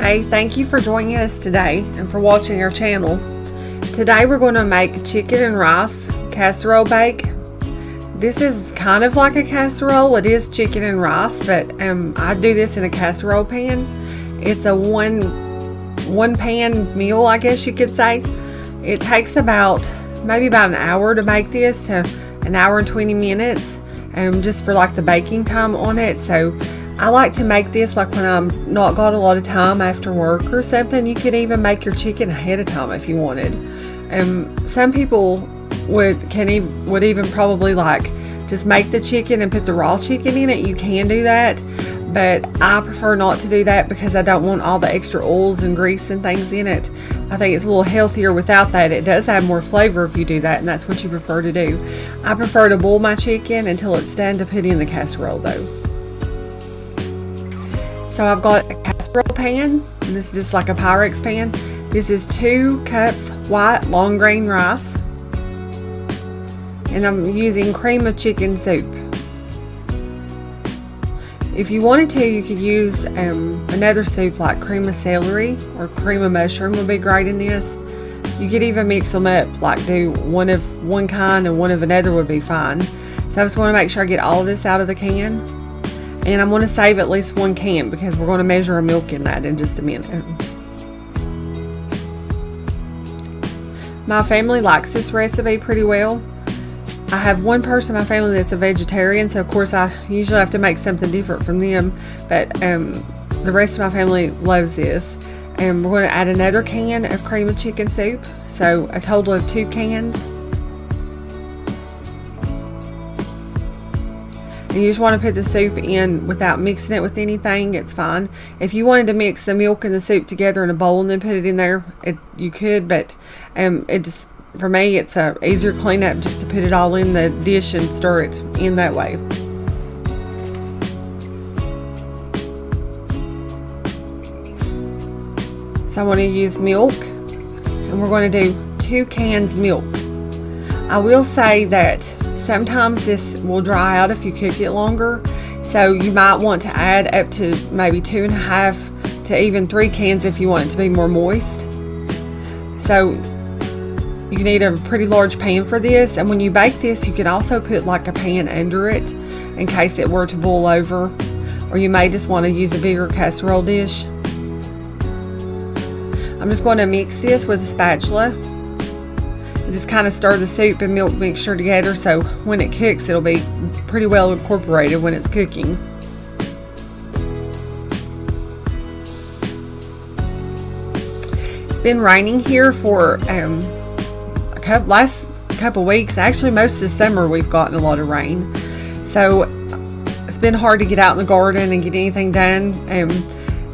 Hey, thank you for joining us today and for watching our channel. Today we're going to make chicken and rice casserole bake. This is kind of like a casserole. It is chicken and rice, but I do this in a casserole pan. It's a one pan meal, I guess you could say. It takes maybe about an hour to make this, to an hour and 20 minutes, just for like the baking time on it. So I like to make this like when I'm not got a lot of time after work or something. You could even make your chicken ahead of time if you wanted. Some people would even probably like just make the chicken and put the raw chicken in it. You can do that, but I prefer not to do that because I don't want all the extra oils and grease and things in it. I think it's a little healthier without that. It does have more flavor if you do that, and that's what you prefer to do. I prefer to boil my chicken until it's done to put in the casserole though. So I've got a casserole pan, and this is just like a Pyrex pan. This is 2 cups white long grain rice, and I'm using cream of chicken soup. If you wanted to, you could use another soup like cream of celery or cream of mushroom would be great in this. You could even mix them up, like do one of one kind and one of another would be fine. So I just want to make sure I get all of this out of the can. And I'm going to save at least 1 can because we're going to measure our milk in that in just a minute. My family likes this recipe pretty well. I have one person in my family that's a vegetarian, so of course I usually have to make something different from them. But the rest of my family loves this. And we're going to add another can of cream of chicken soup. So a total of 2 cans. And you just want to put the soup in without mixing it with anything. It's fine. If you wanted to mix the milk and the soup together in a bowl and then put it in there, you could, but for me it's a easier cleanup just to put it all in the dish and stir it in that way. So I want to use milk, and we're going to do 2 cans milk. I will say that sometimes this will dry out if you cook it longer, so you might want to add up to maybe 2.5 to even 3 cans if you want it to be more moist. So you need a pretty large pan for this, and when you bake this you can also put like a pan under it in case it were to boil over, or you may just want to use a bigger casserole dish. I'm just going to mix this with a spatula. Just kind of stir the soup and milk mixture together so when it cooks it'll be pretty well incorporated when it's cooking. It's been raining here for last couple weeks. Actually, most of the summer we've gotten a lot of rain, so it's been hard to get out in the garden and get anything done.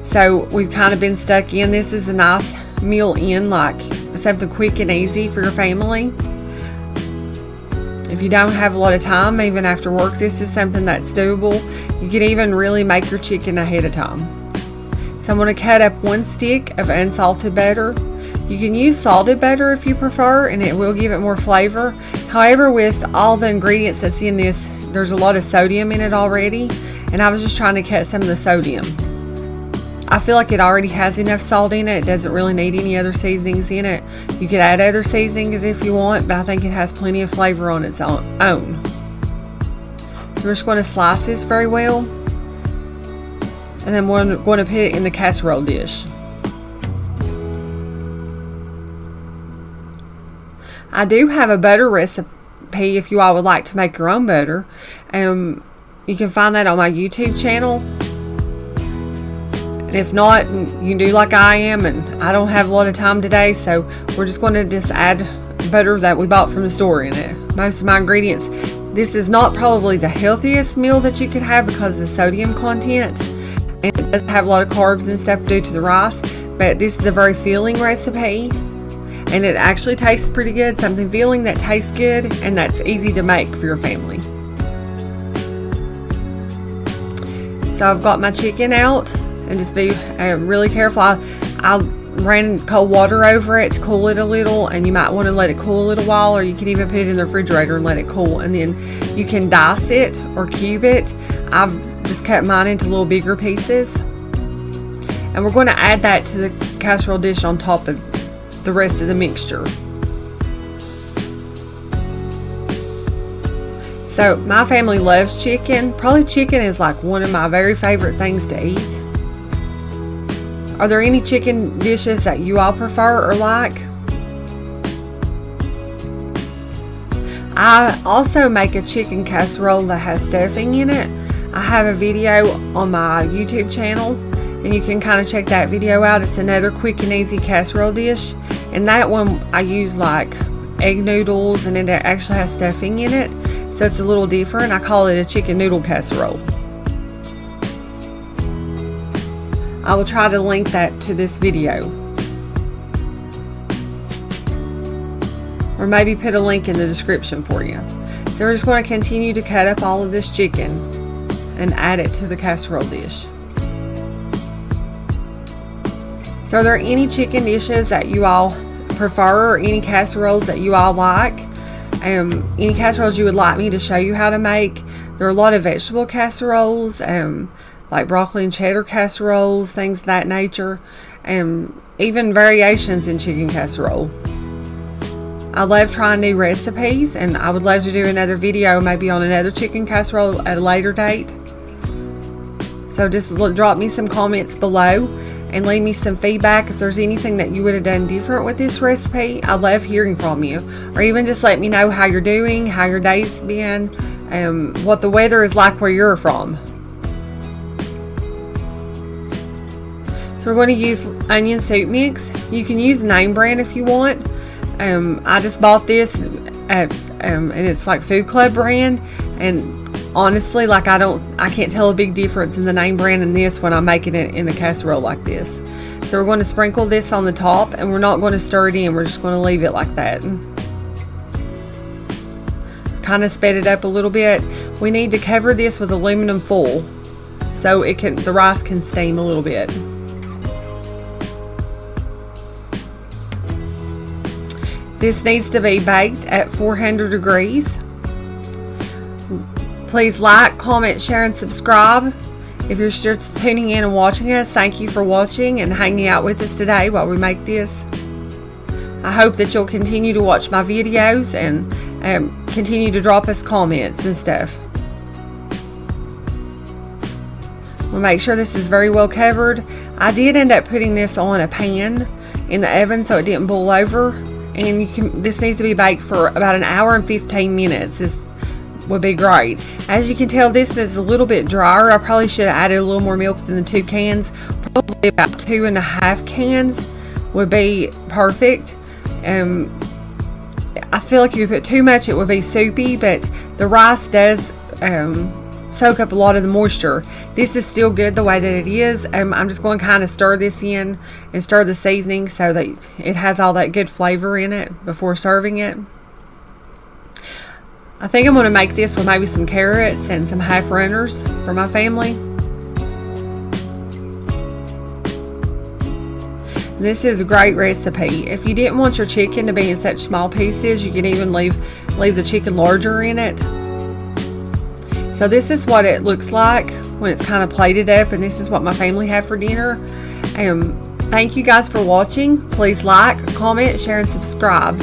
So we've kind of been stuck in. This is a nice meal in, like something quick and easy for your family. If you don't have a lot of time, even after work, this is something that's doable. You can even really make your chicken ahead of time. So I'm going to cut up 1 stick of unsalted butter. You can use salted butter if you prefer, and it will give it more flavor. However, with all the ingredients that's in this, there's a lot of sodium in it already, and I was just trying to cut some of the sodium. I feel like it already has enough salt in it. It doesn't really need any other seasonings in it. You could add other seasonings if you want, but I think it has plenty of flavor on its own. So we're just going to slice this very well, and then we're going to put it in the casserole dish. I do have a butter recipe if you all would like to make your own butter. You can find that on my YouTube channel. And if not, you can do like I am, and I don't have a lot of time today, so we're just going to just add butter that we bought from the store in it. Most of my ingredients. This is not probably the healthiest meal that you could have because of the sodium content, and it does have a lot of carbs and stuff due to the rice, but this is a very filling recipe, and it actually tastes pretty good. Something filling that tastes good and that's easy to make for your family. So I've got my chicken out. And just be really careful. I ran cold water over it to cool it a little, and you might want to let it cool a little while, or you can even put it in the refrigerator and let it cool, and then you can dice it or cube it. I've just cut mine into little bigger pieces, And we're going to add that to the casserole dish on top of the rest of the mixture. So my family loves chicken. Probably chicken is like one of my very favorite things to eat. Are there any chicken dishes that you all prefer or like? I also make a chicken casserole that has stuffing in it. I have a video on my YouTube channel, and you can kind of check that video out. It's another quick and easy casserole dish, and that one I use like egg noodles, and it actually has stuffing in it, so it's a little different. I call it a chicken noodle casserole. I will try to link that to this video, or maybe put a link in the description for you. So we're just going to continue to cut up all of this chicken and add it to the casserole dish. So are there any chicken dishes that you all prefer, or any casseroles that you all like? Any casseroles you would like me to show you how to make? There are a lot of vegetable casseroles, like broccoli and cheddar casseroles, things of that nature, and even variations in chicken casserole. I love trying new recipes, and I would love to do another video maybe on another chicken casserole at a later date. So just drop me some comments below and leave me some feedback if there's anything that you would have done different with this recipe. I love hearing from you, or even just let me know how you're doing, how your day's been, what the weather is like where you're from. So we're going to use onion soup mix. You can use name brand if you want. I just bought this at and it's like Food Club brand, and honestly, like I can't tell a big difference in the name brand and this when I'm making it in a casserole like this. So we're going to sprinkle this on the top, and we're not going to stir it in. We're just going to leave it like that. Kind of sped it up a little bit. We need to cover this with aluminum foil so the rice can steam a little bit. This needs to be baked at 400 degrees. Please like, comment, share, and subscribe. If you're just tuning in and watching us, thank you for watching and hanging out with us today while we make this. I hope that you'll continue to watch my videos and continue to drop us comments and stuff. We'll make sure this is very well covered. I did end up putting this on a pan in the oven so it didn't boil over. And this needs to be baked for about an hour and 15 minutes. Would be great. As you can tell, this is a little bit drier. I probably should have added a little more milk than the 2 cans. Probably about 2.5 cans would be perfect. I feel like if you put too much, it would be soupy, but the rice does soak up a lot of the moisture. This is still good the way that it is. I'm just going to kind of stir this in and stir the seasoning so that it has all that good flavor in it before serving it. I think I'm going to make this with maybe some carrots and some half runners for my family. This is a great recipe. If you didn't want your chicken to be in such small pieces, you can even leave the chicken larger in it. So this is what it looks like when it's kind of plated up, and this is what my family had for dinner. Thank you guys for watching. Please like, comment, share, and subscribe.